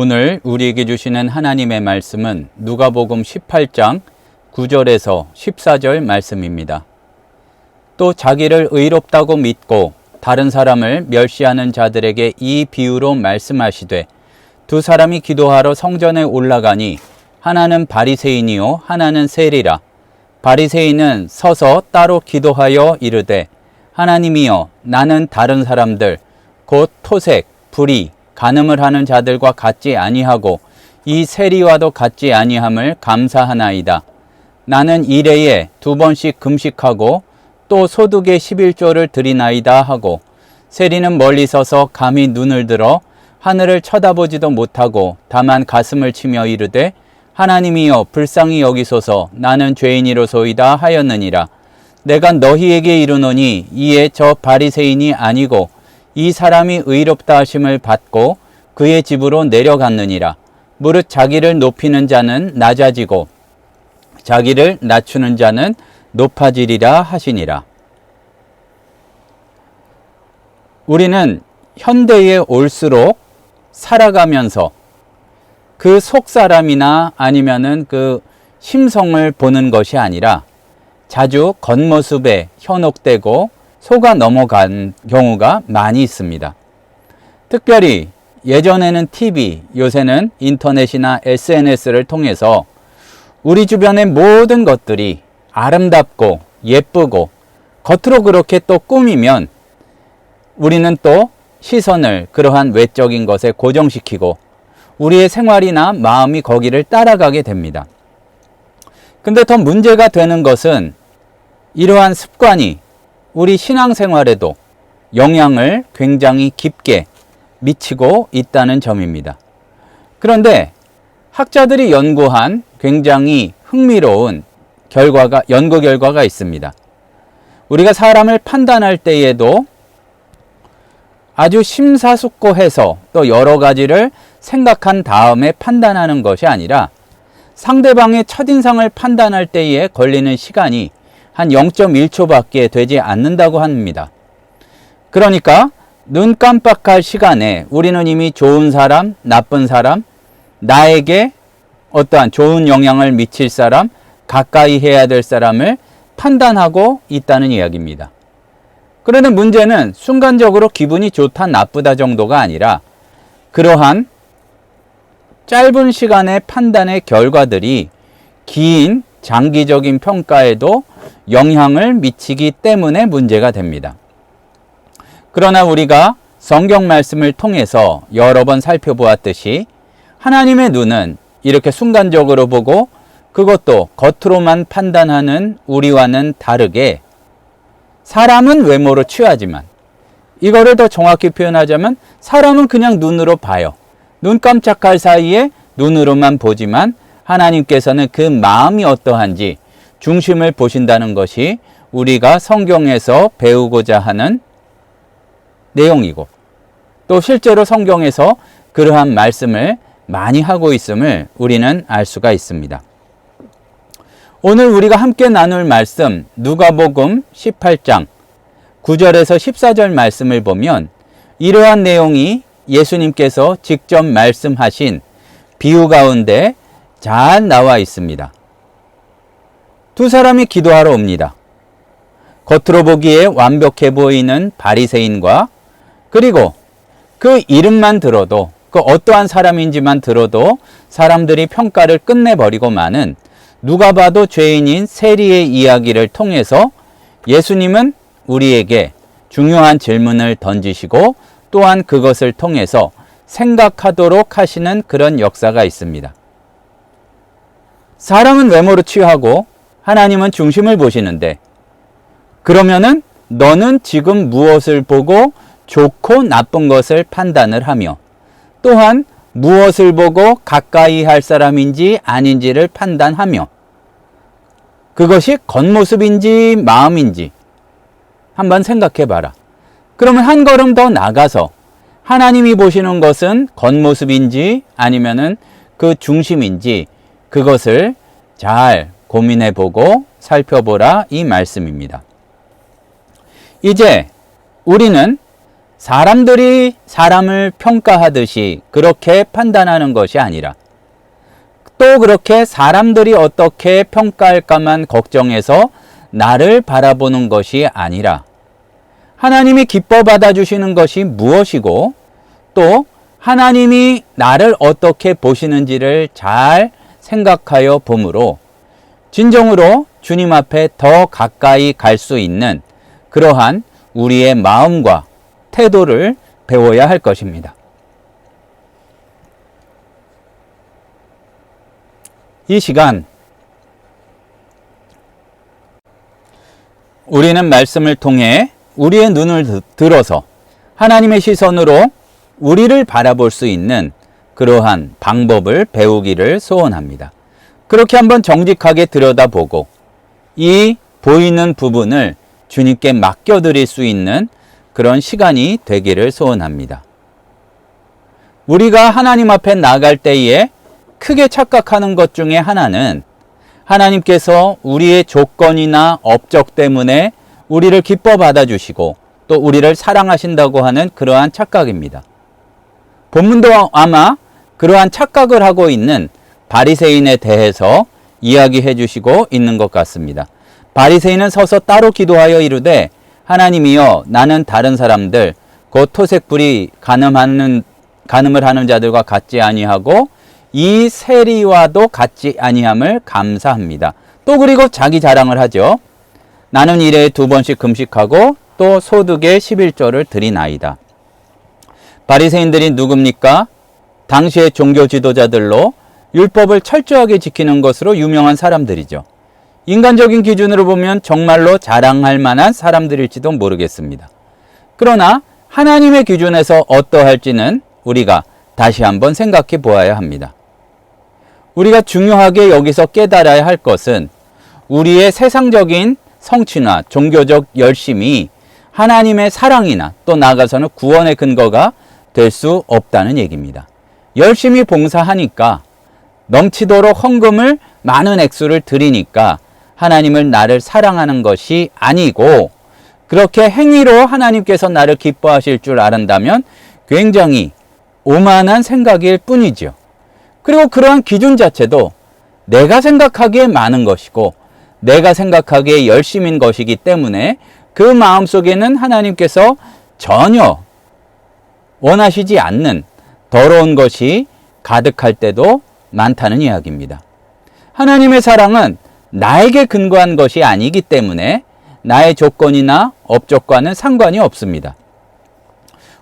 오늘 우리에게 주시는 하나님의 말씀은 누가복음 18장 9절에서 14절 말씀입니다. 또 자기를 의롭다고 믿고 다른 사람을 멸시하는 자들에게 이 비유로 말씀하시되, 두 사람이 기도하러 성전에 올라가니 하나는 바리새인이요 하나는 세리라. 바리새인은 서서 따로 기도하여 이르되, 하나님이여, 나는 다른 사람들 곧 토색, 불의, 간음을 하는 자들과 같지 아니하고 이 세리와도 같지 아니함을 감사하나이다. 나는 일해에 2번씩 금식하고 또 소득의 11조를 드리나이다 하고, 세리는 멀리 서서 감히 눈을 들어 하늘을 쳐다보지도 못하고 다만 가슴을 치며 이르되, 하나님이여 불쌍히 여기소서, 나는 죄인이로소이다 하였느니라. 내가 너희에게 이르노니 이에 저 바리새인이 아니고 이 사람이 의롭다 하심을 받고 그의 집으로 내려갔느니라. 무릇 자기를 높이는 자는 낮아지고 자기를 낮추는 자는 높아지리라 하시니라. 우리는 현대에 올수록 살아가면서 그 속사람이나 아니면은 그 심성을 보는 것이 아니라 자주 겉모습에 현혹되고 속아 넘어간 경우가 많이 있습니다. 특별히 예전에는 TV, 요새는 인터넷이나 SNS를 통해서 우리 주변의 모든 것들이 아름답고 예쁘고 겉으로 그렇게 또 꾸미면 우리는 또 시선을 그러한 외적인 것에 고정시키고 우리의 생활이나 마음이 거기를 따라가게 됩니다. 근데 더 문제가 되는 것은 이러한 습관이 우리 신앙생활에도 영향을 굉장히 깊게 미치고 있다는 점입니다. 그런데 학자들이 연구한 굉장히 흥미로운 연구 결과가 있습니다. 우리가 사람을 판단할 때에도 아주 심사숙고해서 또 여러 가지를 생각한 다음에 판단하는 것이 아니라 상대방의 첫인상을 판단할 때에 걸리는 시간이 한 0.1초밖에 되지 않는다고 합니다. 그러니까 눈 깜빡할 시간에 우리는 이미 좋은 사람, 나쁜 사람, 나에게 어떠한 좋은 영향을 미칠 사람, 가까이 해야 될 사람을 판단하고 있다는 이야기입니다. 그런데 문제는 순간적으로 기분이 좋다 나쁘다 정도가 아니라 그러한 짧은 시간의 판단의 결과들이 긴 장기적인 평가에도 영향을 미치기 때문에 문제가 됩니다. 그러나 우리가 성경 말씀을 통해서 여러 번 살펴보았듯이 하나님의 눈은 이렇게 순간적으로 보고 그것도 겉으로만 판단하는 우리와는 다르게 사람은 외모로 취하지만, 이거를 더 정확히 표현하자면 사람은 그냥 눈으로 봐요. 눈 깜짝할 사이에 눈으로만 보지만 하나님께서는 그 마음이 어떠한지 중심을 보신다는 것이 우리가 성경에서 배우고자 하는 내용이고, 또 실제로 성경에서 그러한 말씀을 많이 하고 있음을 우리는 알 수가 있습니다. 오늘 우리가 함께 나눌 말씀 누가복음 18장 9절에서 14절 말씀을 보면 이러한 내용이 예수님께서 직접 말씀하신 비유 가운데 잘 나와 있습니다. 두 사람이 기도하러 옵니다. 겉으로 보기에 완벽해 보이는 바리새인과 그리고 그 이름만 들어도, 그 어떠한 사람인지만 들어도 사람들이 평가를 끝내버리고 마는 누가 봐도 죄인인 세리의 이야기를 통해서 예수님은 우리에게 중요한 질문을 던지시고 또한 그것을 통해서 생각하도록 하시는 그런 역사가 있습니다. 사람은 외모로 취하고 하나님은 중심을 보시는데, 그러면은 너는 지금 무엇을 보고 좋고 나쁜 것을 판단을 하며 또한 무엇을 보고 가까이 할 사람인지 아닌지를 판단하며 그것이 겉모습인지 마음인지 한번 생각해 봐라. 그러면 한 걸음 더 나가서 하나님이 보시는 것은 겉모습인지 아니면은 그 중심인지 그것을 잘 고민해 보고 살펴보라 이 말씀입니다. 이제 우리는 사람들이 사람을 평가하듯이 그렇게 판단하는 것이 아니라 또 그렇게 사람들이 어떻게 평가할까만 걱정해서 나를 바라보는 것이 아니라 하나님이 기뻐 받아주시는 것이 무엇이고 또 하나님이 나를 어떻게 보시는지를 잘 생각하여 봄으로 진정으로 주님 앞에 더 가까이 갈 수 있는 그러한 우리의 마음과 태도를 배워야 할 것입니다. 이 시간 우리는 말씀을 통해 우리의 눈을 들어서 하나님의 시선으로 우리를 바라볼 수 있는 그러한 방법을 배우기를 소원합니다. 그렇게 한번 정직하게 들여다보고 이 보이는 부분을 주님께 맡겨드릴 수 있는 그런 시간이 되기를 소원합니다. 우리가 하나님 앞에 나갈 때에 크게 착각하는 것 중에 하나는 하나님께서 우리의 조건이나 업적 때문에 우리를 기뻐 받아주시고 또 우리를 사랑하신다고 하는 그러한 착각입니다. 본문도 아마 그러한 착각을 하고 있는 바리새인에 대해서 이야기해 주시고 있는 것 같습니다. 바리새인은 서서 따로 기도하여 이르되 하나님이여 나는 다른 사람들 곧 토색불이 간음을 하는 자들과 같지 아니하고 이 세리와도 같지 아니함을 감사합니다. 또 그리고 자기 자랑을 하죠. 나는 일에 2번씩 금식하고 또 소득의 11조를 드리나이다. 바리새인들이 누굽니까? 당시의 종교 지도자들로 율법을 철저하게 지키는 것으로 유명한 사람들이죠. 인간적인 기준으로 보면 정말로 자랑할 만한 사람들일지도 모르겠습니다. 그러나 하나님의 기준에서 어떠할지는 우리가 다시 한번 생각해 보아야 합니다. 우리가 중요하게 여기서 깨달아야 할 것은 우리의 세상적인 성취나 종교적 열심이 하나님의 사랑이나 또 나아가서는 구원의 근거가 될 수 없다는 얘기입니다. 열심히 봉사하니까 넘치도록 헌금을 많은 액수를 드리니까 하나님을 나를 사랑하는 것이 아니고 그렇게 행위로 하나님께서 나를 기뻐하실 줄 알았다면 굉장히 오만한 생각일 뿐이죠. 그리고 그러한 기준 자체도 내가 생각하기에 많은 것이고 내가 생각하기에 열심인 것이기 때문에 그 마음속에는 하나님께서 전혀 원하시지 않는 더러운 것이 가득할 때도 많다는 이야기입니다. 하나님의 사랑은 나에게 근거한 것이 아니기 때문에 나의 조건이나 업적과는 상관이 없습니다.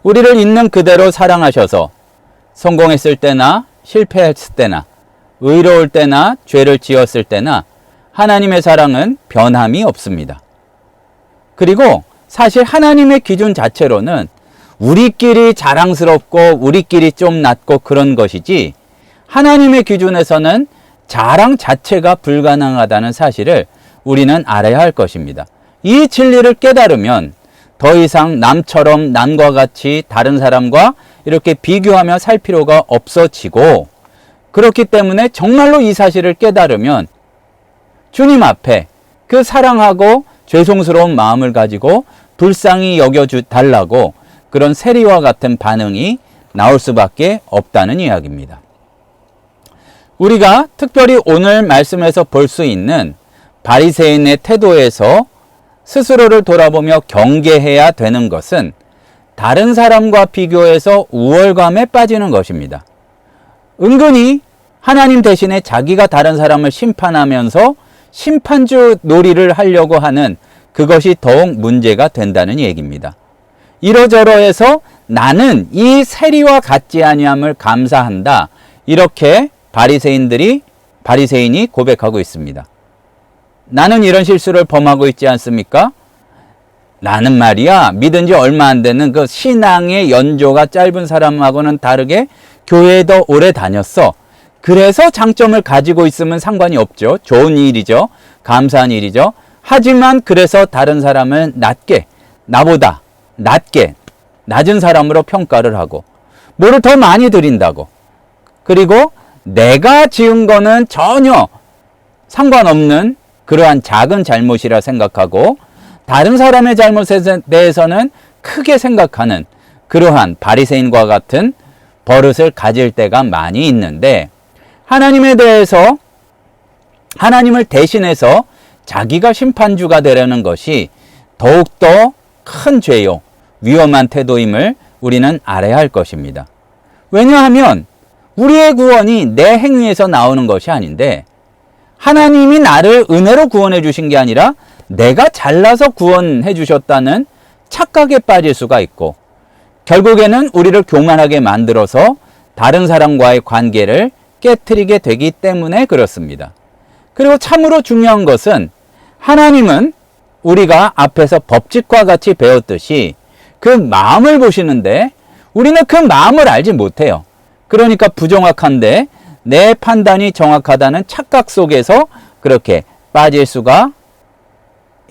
우리를 있는 그대로 사랑하셔서 성공했을 때나 실패했을 때나 의로울 때나 죄를 지었을 때나 하나님의 사랑은 변함이 없습니다. 그리고 사실 하나님의 기준 자체로는 우리끼리 자랑스럽고 우리끼리 좀 낫고 그런 것이지 하나님의 기준에서는 자랑 자체가 불가능하다는 사실을 우리는 알아야 할 것입니다. 이 진리를 깨달으면 더 이상 남처럼 남과 같이 다른 사람과 이렇게 비교하며 살 필요가 없어지고 그렇기 때문에 정말로 이 사실을 깨달으면 주님 앞에 그 사랑하고 죄송스러운 마음을 가지고 불쌍히 여겨달라고 그런 세리와 같은 반응이 나올 수밖에 없다는 이야기입니다. 우리가 특별히 오늘 말씀에서 볼 수 있는 바리새인의 태도에서 스스로를 돌아보며 경계해야 되는 것은 다른 사람과 비교해서 우월감에 빠지는 것입니다. 은근히 하나님 대신에 자기가 다른 사람을 심판하면서 심판주 놀이를 하려고 하는 그것이 더욱 문제가 된다는 얘기입니다. 이러저러해서 나는 이 세리와 같지 아니함을 감사한다. 이렇게 바리새인이 고백하고 있습니다. 나는 이런 실수를 범하고 있지 않습니까? 나는 말이야 믿은 지 얼마 안 되는 그 신앙의 연조가 짧은 사람하고는 다르게 교회에 더 오래 다녔어. 그래서 장점을 가지고 있으면 상관이 없죠. 좋은 일이죠. 감사한 일이죠. 하지만 그래서 다른 사람은 나보다 낮은 사람으로 평가를 하고 뭐를 더 많이 드린다고 그리고 내가 지은 거는 전혀 상관없는 그러한 작은 잘못이라 생각하고 다른 사람의 잘못에 대해서는 크게 생각하는 그러한 바리새인과 같은 버릇을 가질 때가 많이 있는데, 하나님에 대해서 하나님을 대신해서 자기가 심판주가 되려는 것이 더욱더 큰 죄요, 위험한 태도임을 우리는 알아야 할 것입니다. 왜냐하면 우리의 구원이 내 행위에서 나오는 것이 아닌데, 하나님이 나를 은혜로 구원해 주신 게 아니라 내가 잘나서 구원해 주셨다는 착각에 빠질 수가 있고, 결국에는 우리를 교만하게 만들어서 다른 사람과의 관계를 깨트리게 되기 때문에 그렇습니다. 그리고 참으로 중요한 것은, 하나님은 우리가 앞에서 법칙과 같이 배웠듯이 그 마음을 보시는데 우리는 그 마음을 알지 못해요. 그러니까 부정확한데 내 판단이 정확하다는 착각 속에서 그렇게 빠질 수가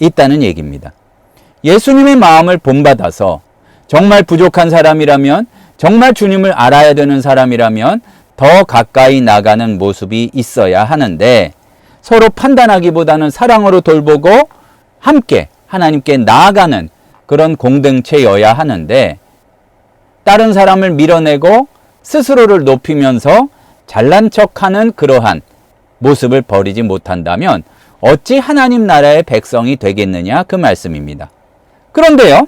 있다는 얘기입니다. 예수님의 마음을 본받아서 정말 부족한 사람이라면, 정말 주님을 알아야 되는 사람이라면 더 가까이 나가는 모습이 있어야 하는데, 서로 판단하기보다는 사랑으로 돌보고 함께 하나님께 나아가는 그런 공동체여야 하는데, 다른 사람을 밀어내고 스스로를 높이면서 잘난 척하는 그러한 모습을 버리지 못한다면 어찌 하나님 나라의 백성이 되겠느냐, 그 말씀입니다. 그런데요,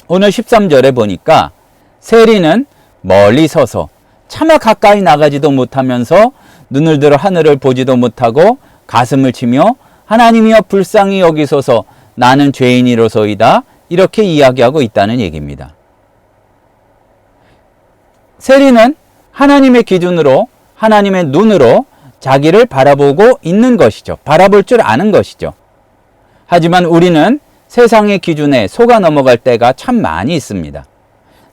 오늘 13절에 보니까 세리는 멀리 서서 차마 가까이 나가지도 못하면서 눈을 들어 하늘을 보지도 못하고 가슴을 치며 하나님이여 불쌍히 여기소서 나는 죄인이로소이다, 이렇게 이야기하고 있다는 얘기입니다. 세리는 하나님의 기준으로, 하나님의 눈으로 자기를 바라보고 있는 것이죠. 바라볼 줄 아는 것이죠. 하지만 우리는 세상의 기준에 속아 넘어갈 때가 참 많이 있습니다.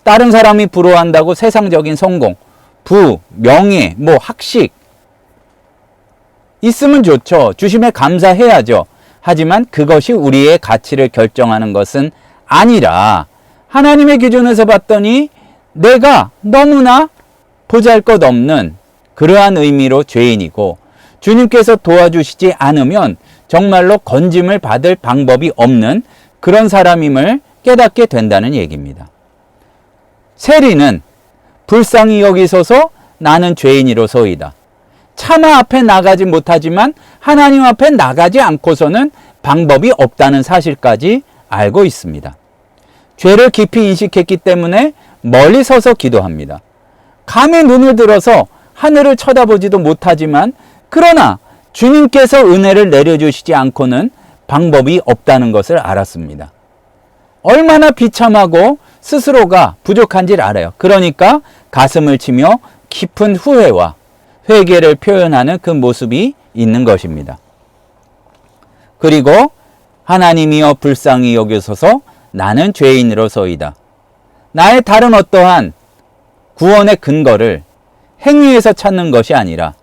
다른 사람이 부러워한다고 세상적인 성공, 부, 명예, 학식 있으면 좋죠. 주심에 감사해야죠. 하지만 그것이 우리의 가치를 결정하는 것은 아니라, 하나님의 기준에서 봤더니 내가 너무나 보잘것없는 그러한 의미로 죄인이고, 주님께서 도와주시지 않으면 정말로 건짐을 받을 방법이 없는 그런 사람임을 깨닫게 된다는 얘기입니다. 세리는 불쌍히 여기소서 나는 죄인이로소이다. 차마 앞에 나가지 못하지만 하나님 앞에 나가지 않고서는 방법이 없다는 사실까지 알고 있습니다. 죄를 깊이 인식했기 때문에 멀리 서서 기도합니다. 감히 눈을 들어서 하늘을 쳐다보지도 못하지만, 그러나 주님께서 은혜를 내려주시지 않고는 방법이 없다는 것을 알았습니다. 얼마나 비참하고 스스로가 부족한지를 알아요. 그러니까 가슴을 치며 깊은 후회와 회개를 표현하는 그 모습이 있는 것입니다. 그리고 하나님이여 불쌍히 여기소서 나는 죄인으로소이다. 나의 다른 어떠한 구원의 근거를 행위에서 찾는 것이 아니라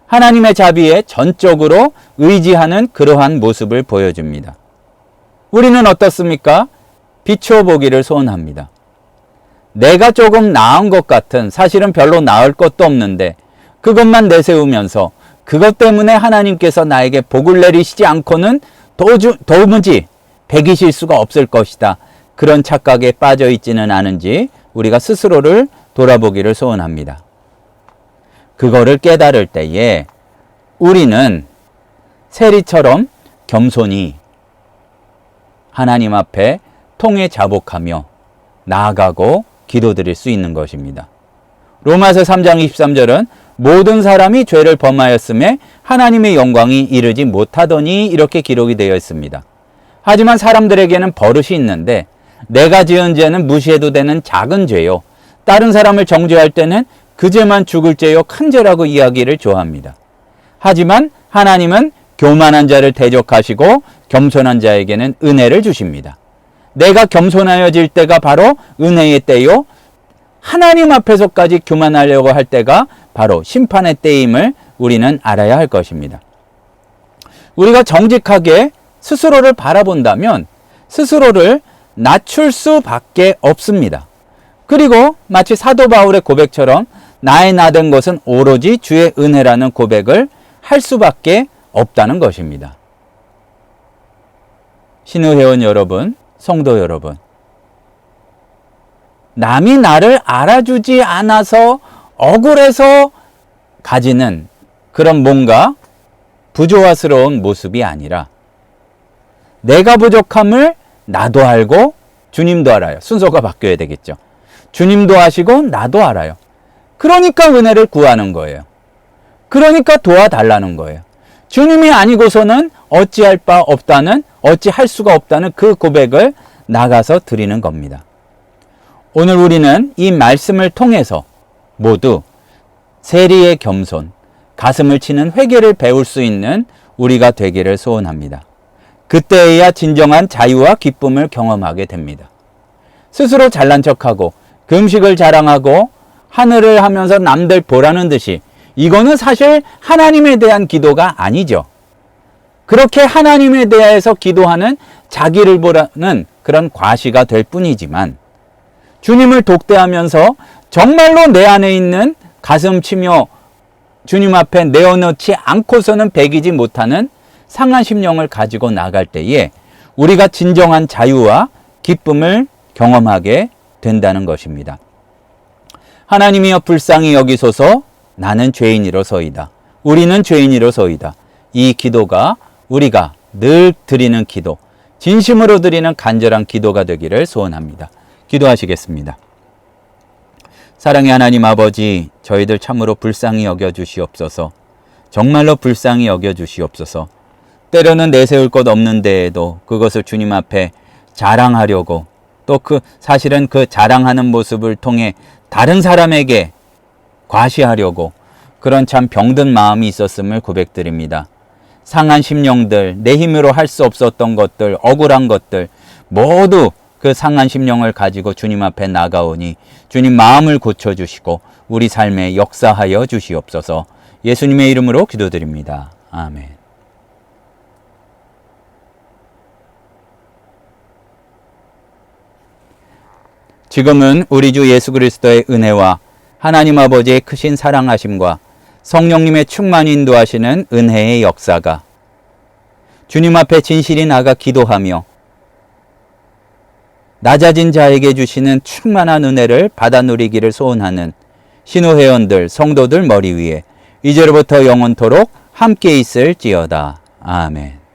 하나님의 자비에 전적으로 의지하는 그러한 모습을 보여줍니다. 우리는 어떻습니까? 비추어 보기를 소원합니다. 내가 조금 나은 것 같은, 사실은 별로 나을 것도 없는데 그것만 내세우면서 그것 때문에 하나님께서 나에게 복을 내리시지 않고는 도무지 배기실 수가 없을 것이다, 그런 착각에 빠져 있지는 않은지 우리가 스스로를 돌아보기를 소원합니다. 그거를 깨달을 때에 우리는 세리처럼 겸손히 하나님 앞에 통에 자복하며 나아가고 기도드릴 수 있는 것입니다. 로마서 3장 23절은 모든 사람이 죄를 범하였음에 하나님의 영광이 이르지 못하더니, 이렇게 기록이 되어 있습니다. 하지만 사람들에게는 버릇이 있는데, 내가 지은 죄는 무시해도 되는 작은 죄요, 다른 사람을 정죄할 때는 그 죄만 죽을 죄요, 큰 죄라고 이야기를 좋아합니다. 하지만 하나님은 교만한 자를 대적하시고 겸손한 자에게는 은혜를 주십니다. 내가 겸손하여질 때가 바로 은혜의 때요, 하나님 앞에서까지 교만하려고 할 때가 바로 심판의 때임을 우리는 알아야 할 것입니다. 우리가 정직하게 스스로를 바라본다면 스스로를 낮출 수밖에 없습니다. 그리고 마치 사도 바울의 고백처럼 나의 나된 것은 오로지 주의 은혜라는 고백을 할 수밖에 없다는 것입니다. 신우 회원 여러분, 성도 여러분, 남이 나를 알아주지 않아서 억울해서 가지는 그런 뭔가 부조화스러운 모습이 아니라 내가 부족함을 나도 알고 주님도 알아요. 순서가 바뀌어야 되겠죠. 주님도 아시고 나도 알아요. 그러니까 은혜를 구하는 거예요. 그러니까 도와달라는 거예요. 주님이 아니고서는 어찌할 바 없다는, 어찌할 수가 없다는 그 고백을 나가서 드리는 겁니다. 오늘 우리는 이 말씀을 통해서 모두 세리의 겸손, 가슴을 치는 회개를 배울 수 있는 우리가 되기를 소원합니다. 그때에야 진정한 자유와 기쁨을 경험하게 됩니다. 스스로 잘난 척하고 금식을 자랑하고 하늘을 하면서 남들 보라는 듯이 이거는 사실 하나님에 대한 기도가 아니죠. 그렇게 하나님에 대해서 기도하는 자기를 보라는 그런 과시가 될 뿐이지만 주님을 독대하면서 정말로 내 안에 있는 가슴 치며 주님 앞에 내어놓지 않고서는 배기지 못하는 상한 심령을 가지고 나갈 때에 우리가 진정한 자유와 기쁨을 경험하게 된다는 것입니다. 하나님이여 불쌍히 여기소서. 나는 죄인이로소이다. 우리는 죄인이로소이다. 이 기도가 우리가 늘 드리는 기도, 진심으로 드리는 간절한 기도가 되기를 소원합니다. 기도하시겠습니다. 사랑의 하나님 아버지, 저희들 참으로 불쌍히 여겨주시옵소서. 정말로 불쌍히 여겨주시옵소서. 때로는 내세울 것 없는 데에도 그것을 주님 앞에 자랑하려고, 또 사실은 그 자랑하는 모습을 통해 다른 사람에게 과시하려고 그런 참 병든 마음이 있었음을 고백드립니다. 상한 심령들, 내 힘으로 할 수 없었던 것들, 억울한 것들 모두 그 상한 심령을 가지고 주님 앞에 나가오니 주님 마음을 고쳐주시고 우리 삶에 역사하여 주시옵소서. 예수님의 이름으로 기도드립니다. 아멘. 지금은 우리 주 예수 그리스도의 은혜와 하나님 아버지의 크신 사랑하심과 성령님의 충만히 인도하시는 은혜의 역사가 주님 앞에 진실이 나가 기도하며 낮아진 자에게 주시는 충만한 은혜를 받아 누리기를 소원하는 신우 회원들, 성도들 머리 위에 이제로부터 영원토록 함께 있을지어다. 아멘.